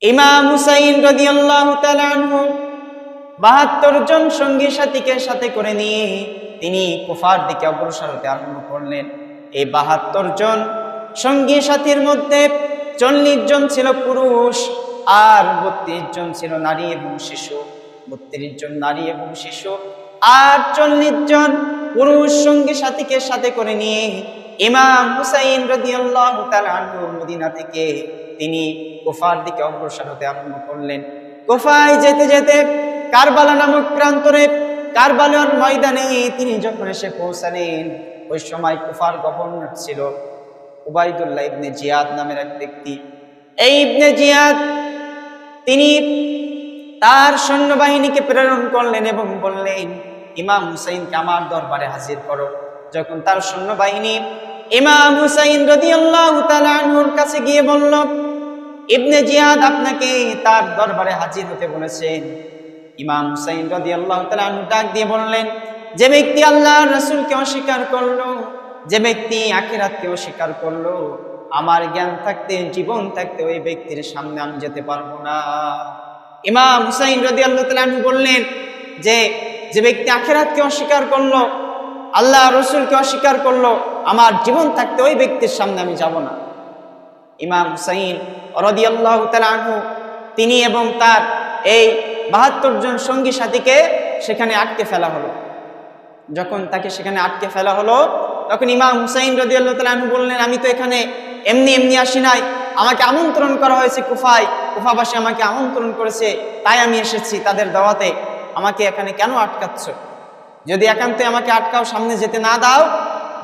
ইমাম হুসাইন রাদিয়াল্লাহু তাআলা আনহু ৭২ জন সঙ্গী সাথীকে সাথে করে নিয়ে তিনি কুফার দিকে অগ্রসর হতে আরম্ভ করলেন। এই ৭২ জন সঙ্গী সাথীর মধ্যে ৪০ জন ছিল পুরুষ আর ৩২ জন ছিল নারী এবং শিশু। ৩২ জন নারী এবং শিশু আর ৪০ জন পুরুষ সঙ্গী সাথীকে সাথে করে নিয়ে ইমাম হুসাইন রাদিয়াল্লাহু তাআলা আনহু মদিনা থেকে তিনি কুফার দিকে অগ্রসর হতে আরম্ভ করলেন। কুফায় যেতে যেতে কারবালা নামক প্রান্তরে কারবালার ময়দানে তিনি যখন এসে পৌঁছালেন, ওই সময় কুফার গভর্নর ছিল উবাইদুল্লাহ ইবনে জিয়াদ নামের এক ব্যক্তি। এই ইবনে জিয়াদ তিনি তার সৈন্যবাহিনীকে প্রেরণ করলেন এবং বললেন, ইমাম হুসাইনকে আমার দরবারে হাজির করো। যখন তার সৈন্যবাহিনী ইমাম হুসাইন রাদিয়াল্লাহু তাআলা আনহুর কাছে গিয়ে বলল, ইবনে জিয়াদ আপনাকে তার দরবারে হাজির হতে বলেছেন, ইমাম হুসাইন রাদিয়াল্লাহু তাআলা আনহু ডাক দিয়ে বললেন, যে ব্যক্তি আল্লাহর রাসূলকে অস্বীকার করলো, যে ব্যক্তি আখিরাতকে অস্বীকার করলো, আমার জ্ঞান থাকতে জীবন থাকতে ওই ব্যক্তির সামনে আমি যেতে পারবো না। ইমাম হুসাইন রাদিয়াল্লাহু তাআলা আনহু বললেন যে ব্যক্তি আখিরাতকে অস্বীকার করলো, আল্লাহ রাসূলকে অস্বীকার করলো, আমার জীবন থাকতে ওই ব্যক্তির সামনে আমি যাব না। ইমাম হুসাইন রাদিয়াল্লাহু তাআলা আনহু তিনি এবং তার এই ৭২ জন সঙ্গী সাথীকে সেখানে আটকে ফেলা হলো। যখন তাকে সেখানে আটকে ফেলা হলো, তখন ইমাম হুসাইন রাদিয়াল্লাহু তাআলা আনহু বললেন, আমি তো এখানে এমনি এমনি আসি নাই, আমাকে আমন্ত্রণ করা হয়েছে, কুফাবাসী আমাকে আমন্ত্রণ করেছে, তাই আমি এসেছি তাদের দাওয়াতে। আমাকে এখানে কেন আটকাচ্ছ? যদি একান্তে আমাকে আটকাও, সামনে যেতে না দাও,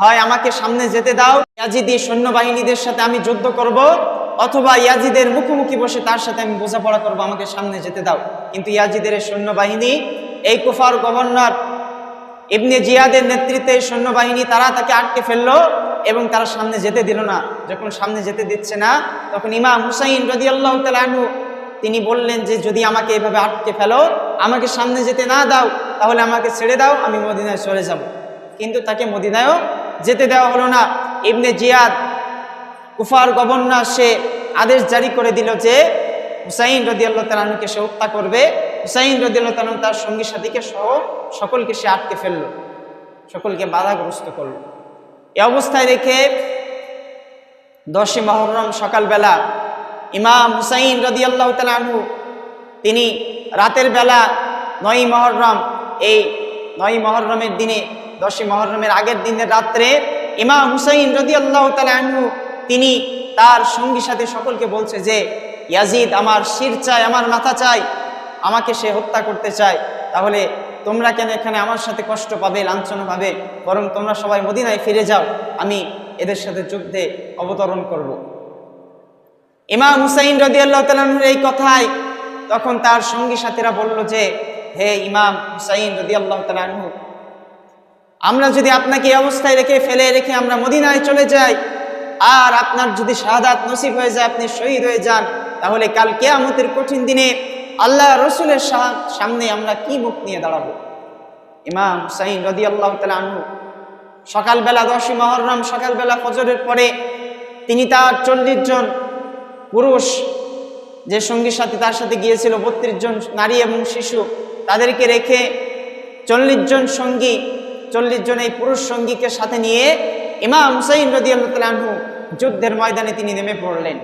হয় আমাকে সামনে যেতে দাও, ইয়াজিদি সৈন্যবাহিনীদের সাথে আমি যুদ্ধ করব, অথবা ইয়াজিদের মুখোমুখি বসে তার সাথে আমি বোঝাপড়া করবো, আমাকে সামনে যেতে দাও। কিন্তু ইয়াজিদের সৈন্যবাহিনী, এই কুফার গভর্নর ইবনে জিয়াদের নেতৃত্বে সৈন্যবাহিনী তারা তাকে আটকে ফেললো এবং তারা সামনে যেতে দিল না। যখন সামনে যেতে দিচ্ছে না, তখন ইমাম হুসাইন রাদিয়াল্লাহু তাআলা আনহু তিনি বললেন যে, যদি আমাকে এভাবে আটকে ফেলো, আমাকে সামনে যেতে না দাও, তাহলে আমাকে ছেড়ে দাও, আমি মদিনায় চলে যাব। কিন্তু তাকে মদিনায়ও যেতে দেওয়া হলো না। ইবনে জিয়াদ কুফার গভর্নর সে আদেশ জারি করে দিল যে হুসাইন রাদিয়াল্লাহু তাআলা আনহুকে সে হত্যা করবে। হুসাইন রাদিয়াল্লাহু তাআলা তার সঙ্গী সাথীকে সহ সকলকে সে আটকে ফেললো, সকলকে বাধাগ্রস্ত করলো। এই অবস্থায় রেখে 10 মুহররম সকালবেলা ইমাম হুসাইন রাদিয়াল্লাহু তাআলা আনহু তিনি রাতের বেলা 9 মুহররম, এই 9 মুহররমের দিনে 10 মুহররমের আগের দিনের রাত্রে ইমাম হুসাইন রাদিয়াল্লাহু তাআলা আনহু তিনি তার সঙ্গী সাথী সকলকে বলছে যে, ইয়াজিদ আমার শির চায়, আমার মাথা চাই, আমাকে সে হত্যা করতে চায়। তাহলে তোমরা কেন এখানে আমার সাথে কষ্ট পাবে, লাঞ্ছনা পাবে? বরং তোমরা সবাই মদিনায় ফিরে যাও, আমি এদের সাথে যুদ্ধে অবতরণ করব। ইমাম হুসাইন রাদিয়াল্লাহু তাআলা আনহুর এই কথায় তখন তার সঙ্গী সাথীরা বলল যে, হে ইমাম হুসাইন রাদিয়াল্লাহু তাআলা আনহু, আমরা যদি আপনাকে এই অবস্থায় ফেলে রেখে আমরা মদিনায় চলে যাই, আর আপনার যদি শাহাদাত নসিব হয়ে যায়, আপনি শহীদ হয়ে যান, তাহলে কাল কিয়ামতের কঠিন দিনে আল্লাহ রসুলের সামনে আমরা কি মুখ নিয়ে দাঁড়াবো? ইমাম হুসাইন রাদিয়াল্লাহু তাআলা আনহু সকালবেলা 10 মুহররম সকালবেলা ফজরের পরে তিনি তার 40 জন পুরুষ যে সঙ্গী সাথী তার সাথে গিয়েছিল, 32 জন নারী এবং শিশু, তাদেরকে রেখে 40 জন সঙ্গী, 40 জন এই পুরুষ সঙ্গীকে সাথে নিয়ে ইমাম হুসাইন রাদিয়াল্লাহু তাআলা আনহু যুদ্ধের ময়দানে তিনি নেমে পড়লেন।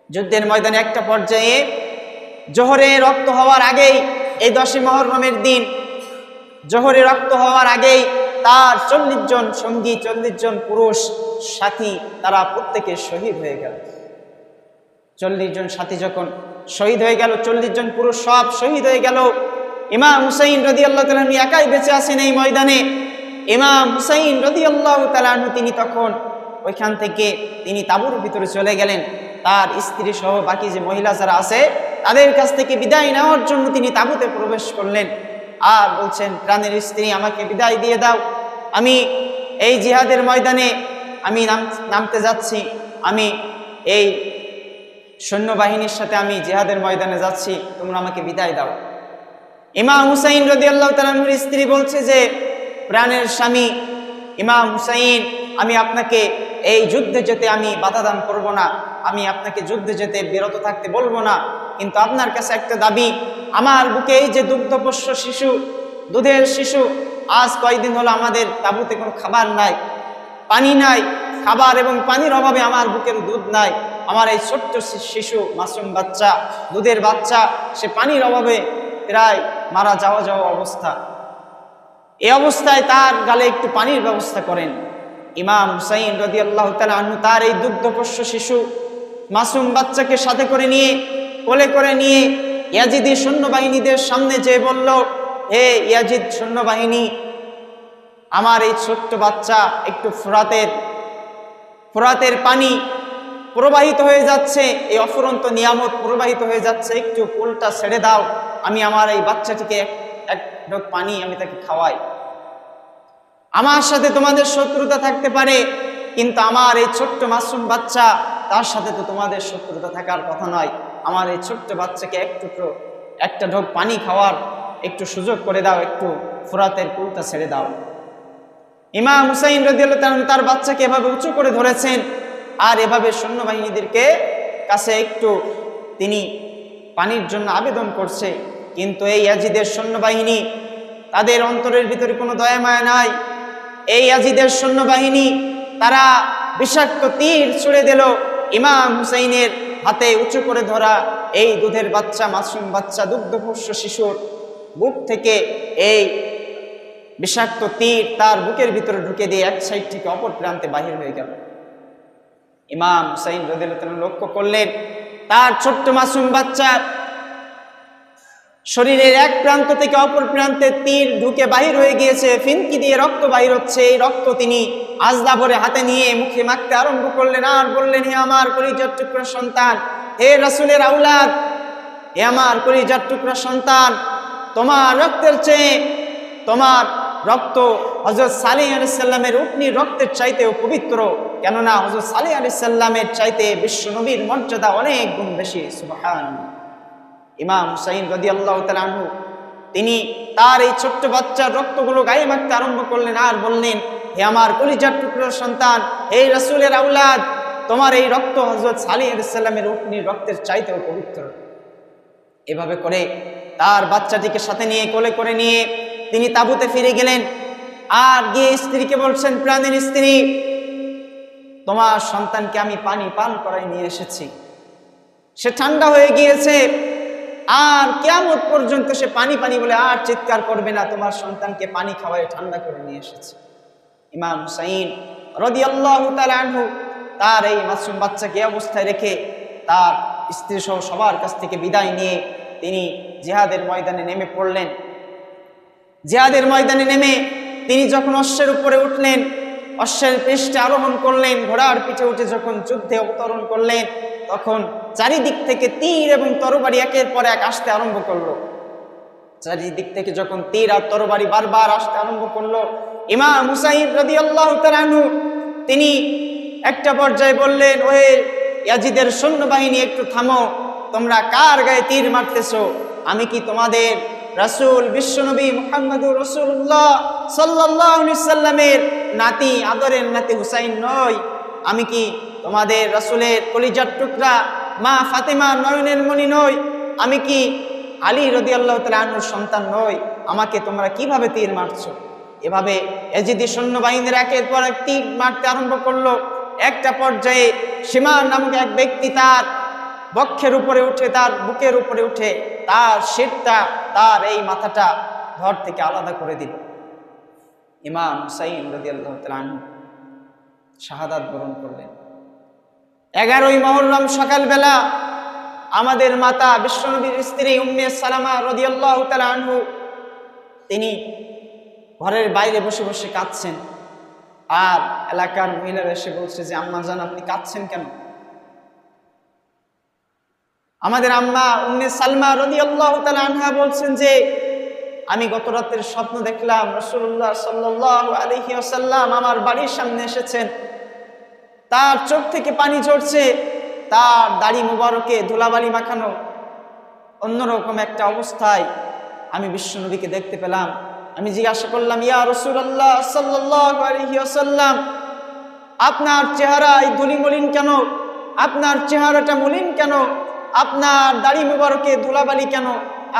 যুদ্ধের ময়দানে একটা পর্যায়ে জোহরে রক্ত হওয়ার আগেই, এই 10 মুহররমের দিন জোহরে রক্ত হওয়ার আগেই তার 40 জন সঙ্গী, 40 জন পুরুষ সাথী তারা প্রত্যেকে শহীদ হয়ে গেল। 40 জন সাথী যখন শহীদ হয়ে গেল, 40 জন পুরুষ সব শহীদ হয়ে গেল, ইমাম হুসাইন রাদিয়াল্লাহু তাআলা আনহু একাই বেঁচে আছেন এই ময়দানে। ইমাম হুসাইন রাদিয়াল্লাহু তাআলা আনহু তিনি তখন ওইখান থেকে তিনি তাঁবুর ভিতরে চলে গেলেন। তার স্ত্রী সহ বাকি যে মহিলা যারা আছে তাদের কাছ থেকে বিদায় নেওয়ার জন্য তিনি তাঁবুতে প্রবেশ করলেন আর বলছেন, প্রাণের স্ত্রী, আমাকে বিদায় দিয়ে দাও, আমি এই জিহাদের ময়দানে আমি নামতে যাচ্ছি, আমি এই সৈন্যবাহিনীর সাথে আমি জিহাদের ময়দানে যাচ্ছি, তোমরা আমাকে বিদায় দাও। ইমাম হুসাইন রাদিয়াল্লাহু তাআলা আনহুর স্ত্রী বলছে যে, প্রাণের স্বামী ইমাম হুসাইন, আমি আপনাকে এই যুদ্ধে যেতে আমি বাধা দান করব না, আমি আপনাকে যুদ্ধে যেতে বিরত থাকতে বলবো না, কিন্তু আপনার কাছে একটা দাবি, আমার বুকে এই যে দুগ্ধপোষ্য শিশু, দুধের শিশু, আজ কয়েকদিন হলো আমাদের তাঁবুতে কোনো খাবার নাই, পানি নাই, খাবার এবং পানির অভাবে আমার বুকের দুধ নাই, আমার এই ছোট্ট শিশু মাসুম বাচ্চা, দুধের বাচ্চা, সে পানির অভাবে প্রায় মারা যাওয়া অবস্থা। এই অবস্থায় তার গালে একটু পানির ব্যবস্থা করেন। ইমাম হুসাইন রাদিয়াল্লাহু তাআলা আনহু তার এই দুগ্ধপোষ্য শিশু মাসুম বাচ্চাকে সাথে করে নিয়ে, কোলে করে নিয়ে ইয়াজিদি সৈন্যবাহিনীদের সামনে যেয়ে বলল, হে ইয়াজিদ সৈন্যবাহিনী, আমার এই ছোট্ট বাচ্চা একটু ফোরাতের পানি প্রবাহিত হয়ে যাচ্ছে, এই অফুরন্ত নিয়ামত প্রবাহিত হয়ে যাচ্ছে, একটু পুলটা ছেড়ে দাও, আমি আমার এই বাচ্চাটিকে এক ঢোক পানি আমি তাকে খাওয়াই। আমার সাথে তোমাদের শত্রুতা থাকতে পারে, কিন্তু আমার এই ছোট্ট মাসুম বাচ্চা, তার সাথে তো তোমাদের শত্রুতা থাকার কথা নয়। আমার এই ছোট্ট বাচ্চাকে একটা ঢোক পানি খাওয়ার একটু সুযোগ করে দাও, একটু ফোরাতের পুলটা ছেড়ে দাও। ইমাম হুসাইন রাদিয়াল্লাহু তাআলা তার বাচ্চাকে এভাবে উঁচু করে ধরেছেন, আর এভাবে সৈন্যবাহিনীদেরকে কাছে একটু তিনি পানির জন্য আবেদন করছে। কিন্তু এই ইয়াজিদের সৈন্যবাহিনী, তাদের অন্তরের ভিতরে কোনো দয়া মায়া নাই। এই ইয়াজিদের সৈন্যবাহিনী তারা বিষাক্ত তীর ছুড়ে দিল ইমাম হুসাইনের হাতে উঁচু করে ধরা এই দুধের বাচ্চা, মাসুম বাচ্চা, দুগ্ধপোষ্য শিশুর বুক থেকে এই বিষাক্ত তীর তার বুকের ভিতরে ঢুকে দিয়ে এক সাইড থেকে অপর প্রান্তে বাহির হয়ে গেল। ইমাম হুসাইন রাদিয়াল্লাহু তাআলা লক্ষ্য করলেন, তার ছোট্ট মাসুম বাচ্চার শরীরের এক প্রান্ত থেকে অপর প্রান্তে তীর ঢুকে বাহির হয়ে গিয়েছে, ফিনকি দিয়ে রক্ত বাহির হচ্ছে। এই রক্ত তিনি আজদা ভরে হাতে নিয়ে মুখে মাখতে আরম্ভ করলেন, আর বললেন, হে আমার কলিজার টুকরা সন্তান, হে রাসূলের আওলাদ, হে আমার কলিজার টুকরা সন্তান, তোমার রক্তের চেয়ে তোমার রক্ত হযরত সালেহ আলাইহিস সালামের উটনির রক্তের চাইতেও পবিত্র, কেননা হযরত সালেহ আলাইহিস সালামের চাইতে বিশ্বনবীর মর্যাদা অনেক গুণ বেশি। সুবহানাল্লাহ। ইমাম হুসাইন রাদিয়াল্লাহু তাআলা আনহু তিনি তার এই ছোট্ট বাচ্চার রক্তগুলো গায়ে মাখতে আরম্ভ করলেন, আর বললেন, হে আমার কলিজার টুকরার সন্তান, হে রাসূলের আওলাদ, তোমার এই রক্ত হযরত সালেহ আলাইহিস সালামের উটনির রক্তের চাইতেও পবিত্র। এভাবে করে তার বাচ্চাটিকে সাথে নিয়ে কোলে করে নিয়ে তিনি তাঁবুতে ফিরে গেলেন, আর গিয়ে স্ত্রীকে বলছেন, প্রাণের স্ত্রী, তোমার সন্তানকে আমি পানি পান করাই নিয়ে এসেছি, সে ঠান্ডা হয়ে গিয়েছে, আর কিয়ামত পর্যন্ত সে পানি পানি বলে আর চিৎকার করবে না, তোমার সন্তানকে পানি খাওয়ায় ঠান্ডা করে নিয়ে এসেছে। ইমাম হুসাইন রাদিয়াল্লাহু তাআলা আনহু তার এই মাসুম বাচ্চাকে অবস্থায় রেখে তার স্ত্রী সহ সবার কাছ থেকে বিদায় নিয়ে তিনি জিহাদের ময়দানে নেমে পড়লেন। জিহাদের ময়দানে নেমে তিনি যখন অশ্বের উপরে উঠলেন, অশ্বের পৃষ্ঠে আরোহণ করলেন, ঘোড়ার পিঠে উঠে যখন যুদ্ধে অবতরণ করলেন, তখন চারিদিক থেকে তীর এবং তরবারি একের পর এক আসতে আরম্ভ করলো। চারিদিক থেকে যখন তীর আর তরবারি বারবার আসতে আরম্ভ করলো, ইমাম হুসাইন রাদিয়াল্লাহু তাআলা আনহু তিনি একটা পর্যায়ে বললেন, ওহে ইয়াজিদের সৈন্যবাহিনী, একটু থামো, তোমরা কার গায়ে তীর মারতেছো? আমি কি তোমাদের রাসূল বিশ্বনবী মুহাম্মদুর রাসূলুল্লাহ সাল্লাল্লাহু আলাইহি সাল্লামের নাতি, আদরের নাতি হুসাইন নই? আমি কি তোমাদের রাসূলের কলিজার টুকরা মা ফাতেমার নয়নের মণি নই? আমি কি আলী রাদিয়াল্লাহু তাআলা আনহুর সন্তান নই? আমাকে তোমরা কিভাবে তীর মারছো? এভাবে ইয়াজিদি সৈন্যবাহিনীর একের পর এক তীর মারতে আরম্ভ করলো। একটা পর্যায়ে সীমান নামক এক ব্যক্তি তার বক্ষের উপরে উঠে, তার বুকের উপরে উঠে তার শিরটা, তার এই মাথাটা ধর থেকে আলাদা করে দিল। ইমাম হুসাইন রাদিয়াল্লাহু তাআলা আনহু শাহাদাত বরণ করলেন। 11ই মুহররম সকালবেলা আমাদের মাতা বিশ্বনবীর স্ত্রী উম্মে সালামা রাদিয়াল্লাহু তাআলা আনহু তিনি ঘরের বাইরে বসে বসে কাঁদছেন, আর এলাকার মহিলারা এসে বলছে যে, আম্মা জান, আপনি কাঁদছেন কেন? আমাদের আম্মা উম্মে সালমা রাদিয়াল্লাহু তাআলা আনহা বলছেন যে, আমি গত রাতের স্বপ্ন দেখলাম রাসূলুল্লাহ সাল্লাল্লাহু আলাইহি ওয়াসাল্লাম আমার বাড়ির সামনে এসেছেন, তার চোখ থেকে পানি ঝরছে, তার দাড়ি মুবারকে ধুলাবালি মাখানো, অন্যরকম একটা অবস্থায় আমি বিশ্বনবীকে দেখতে পেলাম। আমি জিজ্ঞাসা করলাম, ইয়া রাসূলুল্লাহ সাল্লাল্লাহু আলাইহি ওয়াসাল্লাম, আপনার চেহারা এই ধুলিমলিন কেন? আপনার চেহারাটা মলিন কেন? আপনার দাড়ি মুবারকে ধুলাবালি কেন?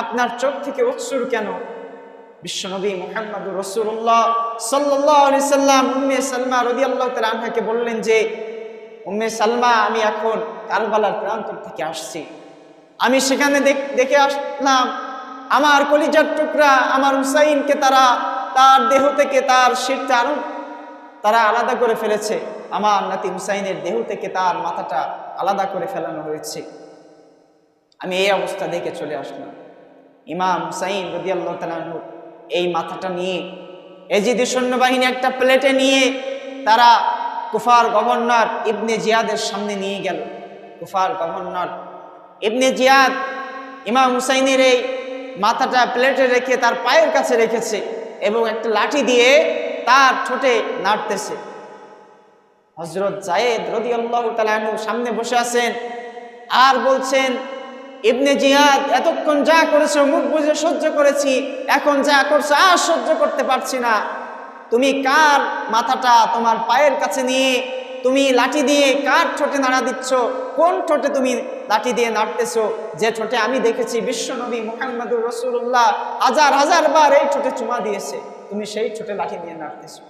আপনার চোখ থেকে অশ্রু কেন? বিশ্বনবী মুহাম্মদুর রাসূলুল্লাহ সাল্লাল্লাহু আলাইহি সাল্লাম উম্মে সালমা রাদিয়াল্লাহু তাআলা আনহাকে বললেন যে, উম্মে সালমা, আমি এখন কারবালার প্রান্তর থেকে আসছি। আমি সেখানে দেখে আসলাম আমার কলিজার টুকরা আমার হুসাইনকে তার দেহ থেকে তার শিরটা তারা আলাদা করে ফেলেছে। আমার নাতি হুসাইনের দেহ থেকে তার মাথাটা আলাদা করে ফেলানো হয়েছে। আমি এই অবস্থা দেখে চলে আসলাম। ইমাম হুসাইন রাদিয়াল্লাহু তাআলা আনহু এই মাথাটা নিয়ে এজিদি সৈন্যবাহিনী একটা প্লেটে নিয়ে তারা কুফার গভর্নর ইবনে জিয়াদের সামনে নিয়ে গেল। কুফার গভর্নর ইবনে জিয়াদ ইমাম হুসাইনের এই মাথাটা প্লেটে রেখে তার পায়ের কাছে রেখেছে এবং একটা লাঠি দিয়ে তার ঠোঁটে নাড়তেছে। হযরত যায়েদ রাদিয়াল্লাহু তাআলা আনহু সামনে বসে আছেন আর বলছেন, ইবনে জিয়াদ, এতক্ষণ যা করেছো মুখ বুজে সহ্য করেছি, এখন যা করছো আর সহ্য করতে পারছি না। তুমি কার মাথাটা তোমার পায়ের কাছে নিয়ে তুমি লাঠি দিয়ে কার ঠোঁটে নাড়া দিচ্ছ? কোন ঠোঁটে তুমি লাঠি দিয়ে নাড়তেছো? যে ঠোঁটে আমি দেখেছি বিশ্বনবী মুহাম্মদুর রাসূলুল্লাহ হাজার হাজার বার এই ঠোঁটে চুমা দিয়েছে, তুমি সেই ঠোঁটে লাঠি দিয়ে নাড়তেছো।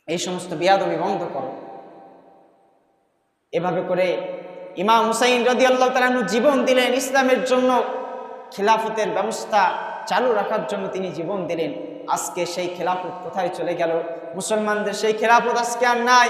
এই সমস্ত বেয়াদবি বন্ধ করো। এভাবে করে ইমাম হুসাইন রাদিয়াল্লাহু তাআলা আনহু জীবন দিলেন ইসলামের জন্য, খিলাফতের ব্যবস্থা চালু রাখার জন্য তিনি জীবন দিলেন। আজকে সেই খেলাফত কোথায় চলে গেল? মুসলমানদের সেই খেলাফত আজকে আর নাই।